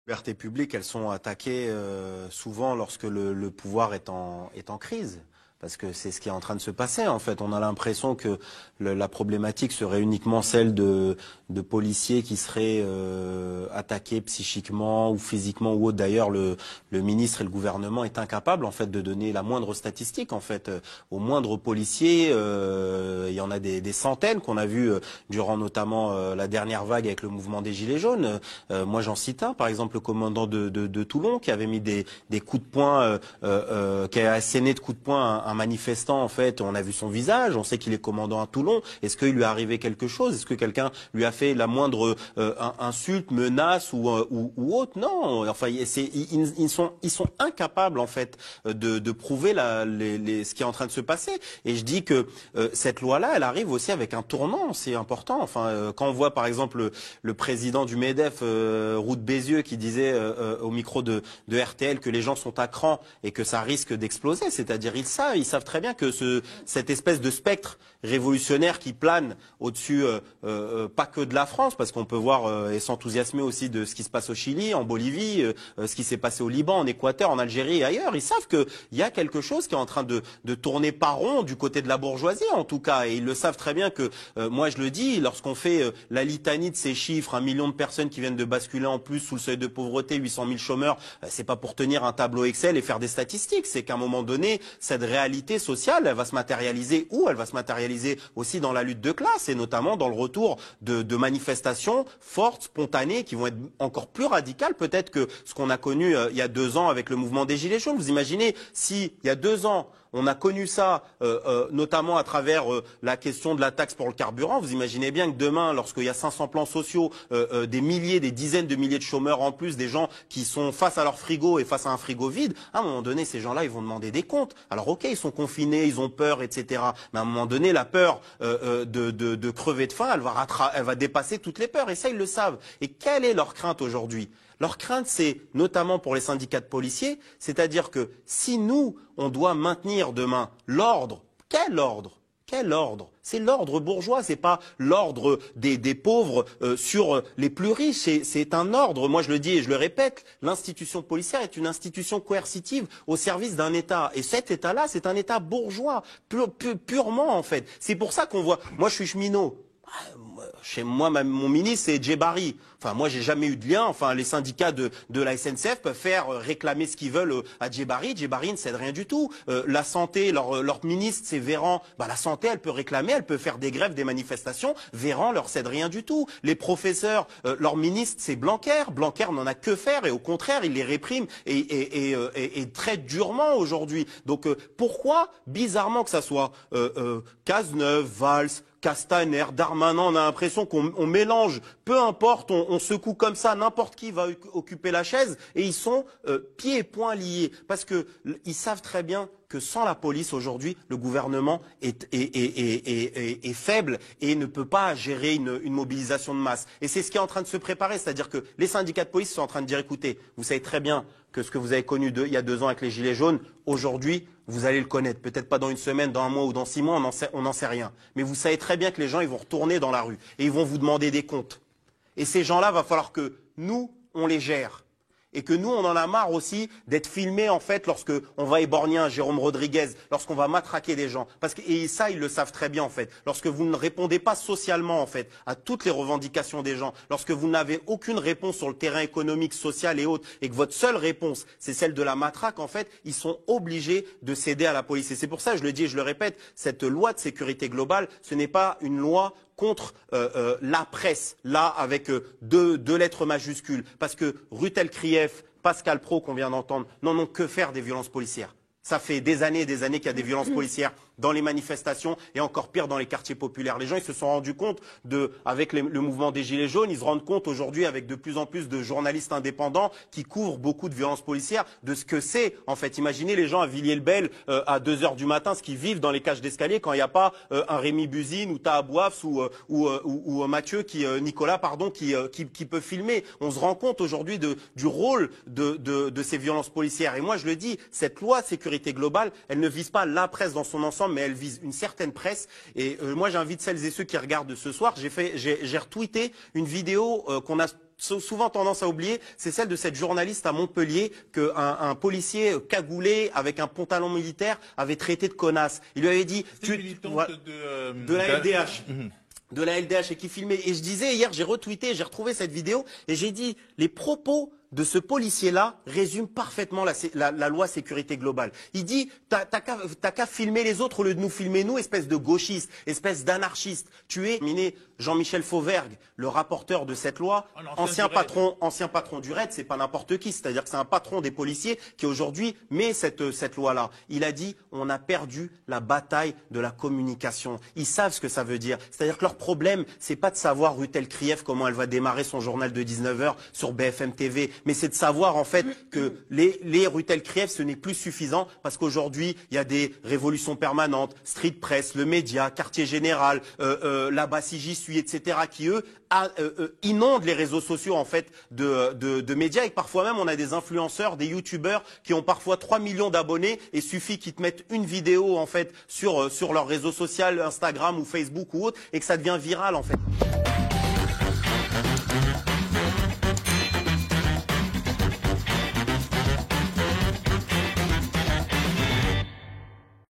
libertés publiques, elles sont attaquées souvent lorsque le pouvoir est en crise. Parce que c'est ce qui est en train de se passer, en fait. On a l'impression que la problématique serait uniquement celle de policiers qui seraient attaqués psychiquement ou physiquement ou autre. D'ailleurs, le ministre et le gouvernement est incapable, en fait, de donner la moindre statistique, en fait. Au moindre policier, il y en a des centaines qu'on a vu durant notamment la dernière vague avec le mouvement des Gilets jaunes. Moi, j'en cite un, par exemple, le commandant de Toulon, qui avait mis des coups de poing, qui a asséné de coups de poing un manifestant, en fait. On a vu son visage, on sait qu'il est commandant à Toulon. Est-ce qu'il lui est arrivé quelque chose? Est-ce que quelqu'un lui a fait la moindre insulte, menace ou autre? Non. Enfin, ils sont incapables, en fait, de prouver ce qui est en train de se passer. Et je dis que cette loi-là, elle arrive aussi avec un tournant, c'est important. Enfin, quand on voit, par exemple, le président du MEDEF, Roux de Bézieux, qui disait au micro de RTL que les gens sont à cran et que ça risque d'exploser, c'est-à-dire ils savent très bien que cette espèce de spectre révolutionnaire qui plane au-dessus, pas que de la France, parce qu'on peut voir et s'enthousiasmer aussi de ce qui se passe au Chili, en Bolivie, ce qui s'est passé au Liban, en Équateur, en Algérie et ailleurs. Ils savent qu'il y a quelque chose qui est en train de tourner par rond du côté de la bourgeoisie, en tout cas. Et ils le savent très bien que, moi je le dis, lorsqu'on fait la litanie de ces chiffres, 1 million de personnes qui viennent de basculer en plus sous le seuil de pauvreté, 800 000 chômeurs, c'est pas pour tenir un tableau Excel et faire des statistiques. C'est qu'à un moment donné, cette réalité sociale, elle va se matérialiser où? Elle va se matérialiser aussi dans la lutte de classe et notamment dans le retour de manifestations fortes, spontanées, qui vont être encore plus radicales peut-être que ce qu'on a connu il y a 2 ans avec le mouvement des Gilets jaunes. Vous imaginez si il y a 2 ans, on a connu ça, notamment à travers la question de la taxe pour le carburant. Vous imaginez bien que demain, lorsqu'il y a 500 plans sociaux, des milliers, des dizaines de milliers de chômeurs en plus, des gens qui sont face à leur frigo et face à un frigo vide, à un moment donné, ces gens-là, ils vont demander des comptes. Alors ok, ils sont confinés, ils ont peur, etc. Mais à un moment donné, la peur de crever de faim, elle va dépasser toutes les peurs. Et ça, ils le savent. Et quelle est leur crainte aujourd'hui? Leur crainte, c'est notamment pour les syndicats de policiers, c'est-à-dire que si nous, on doit maintenir demain l'ordre, quel ordre? Quel ordre? C'est l'ordre bourgeois, c'est pas l'ordre des pauvres sur les plus riches. C'est un ordre. Moi, je le dis et je le répète, l'institution policière est une institution coercitive au service d'un État. Et cet État-là, c'est un État bourgeois, purement en fait. C'est pour ça qu'on voit. Moi, je suis cheminot. Chez moi, mon ministre, c'est Djebari. Enfin, moi, j'ai jamais eu de lien. Enfin, les syndicats de la SNCF peuvent faire réclamer ce qu'ils veulent à Djebari. Djebari ne cède rien du tout. La santé, leur ministre, c'est Véran. Bah, la santé, elle peut réclamer, elle peut faire des grèves, des manifestations. Véran leur cède rien du tout. Les professeurs, leur ministre, c'est Blanquer. Blanquer n'en a que faire et au contraire, il les réprime et très durement aujourd'hui. Donc, pourquoi, bizarrement que ça soit Cazeneuve, Valls, Castaner, Darmanin, on a l'impression qu'on mélange, peu importe, on secoue comme ça, n'importe qui va occuper la chaise et ils sont pieds et poings liés parce que ils savent très bien que sans la police aujourd'hui, le gouvernement est faible et ne peut pas gérer une mobilisation de masse. Et c'est ce qui est en train de se préparer, c'est-à-dire que les syndicats de police sont en train de dire, écoutez, vous savez très bien que ce que vous avez connu il y a 2 ans avec les Gilets jaunes, aujourd'hui, vous allez le connaître. Peut-être pas dans 1 semaine, dans 1 mois ou dans 6 mois, on n'en sait rien. Mais vous savez très bien que les gens, ils vont retourner dans la rue et ils vont vous demander des comptes. Et ces gens-là, va falloir que nous, on les gère. Et que nous, on en a marre aussi d'être filmés, en fait, lorsque on va éborgner un Jérôme Rodriguez, lorsqu'on va matraquer des gens. Et ça, ils le savent très bien, en fait. Lorsque vous ne répondez pas socialement, en fait, à toutes les revendications des gens, lorsque vous n'avez aucune réponse sur le terrain économique, social et autres, et que votre seule réponse, c'est celle de la matraque, en fait, ils sont obligés de céder à la police. Et c'est pour ça, je le dis et je le répète, cette loi de sécurité globale, ce n'est pas une loi contre la presse, là, avec deux lettres majuscules. Parce que Rutel Krief, Pascal Praud, qu'on vient d'entendre, n'en ont que faire des violences policières. Ça fait des années et des années qu'il y a des violences policières dans les manifestations et encore pire dans les quartiers populaires. Les gens, ils se sont rendus compte avec le mouvement des Gilets jaunes, ils se rendent compte aujourd'hui avec de plus en plus de journalistes indépendants qui couvrent beaucoup de violences policières de ce que c'est. En fait, imaginez les gens à Villiers-le-Bel à 2 heures du matin, ce qu'ils vivent dans les cages d'escalier quand il n'y a pas un Rémi Buzine ou Taha Bouafs ou Mathieu Nicolas, pardon, qui peut filmer. On se rend compte aujourd'hui du rôle de ces violences policières. Et moi, je le dis, cette loi de sécurité globale, elle ne vise pas la presse dans son ensemble, mais elle vise une certaine presse. Et moi, j'invite celles et ceux qui regardent ce soir, j'ai retweeté une vidéo qu'on a souvent tendance à oublier, c'est celle de cette journaliste à Montpellier que un policier cagoulé avec un pantalon militaire avait traité de connasse. Il lui avait dit de la LDH. De la LDH et qui filmait. Et je disais hier, j'ai retweeté, j'ai retrouvé cette vidéo et j'ai dit les propos de ce policier-là résument parfaitement la loi sécurité globale. Il dit, t'as qu'à filmer les autres au lieu de nous filmer nous, espèce de gauchiste, espèce d'anarchiste. Tu es Jean-Michel Fauvergue, le rapporteur de cette loi, ancien patron du RAID, c'est pas n'importe qui, c'est-à-dire que c'est un patron des policiers qui aujourd'hui met cette loi-là. Il a dit, on a perdu la bataille de la communication. Ils savent ce que ça veut dire. C'est-à-dire que leur problème, c'est pas de savoir Rutel Krief comment elle va démarrer son journal de 19h sur BFM TV, mais c'est de savoir en fait que les Rutel Krief, ce n'est plus suffisant parce qu'aujourd'hui, il y a des révolutions permanentes, Street Press, le média, Quartier Général, là-bas si j'y suis, etc., qui eux inondent les réseaux sociaux en fait de médias et que parfois même on a des influenceurs, des youtubeurs qui ont parfois 3 millions d'abonnés et suffit qu'ils te mettent une vidéo en fait sur leur réseau social, Instagram ou Facebook ou autre et que ça devient viral en fait.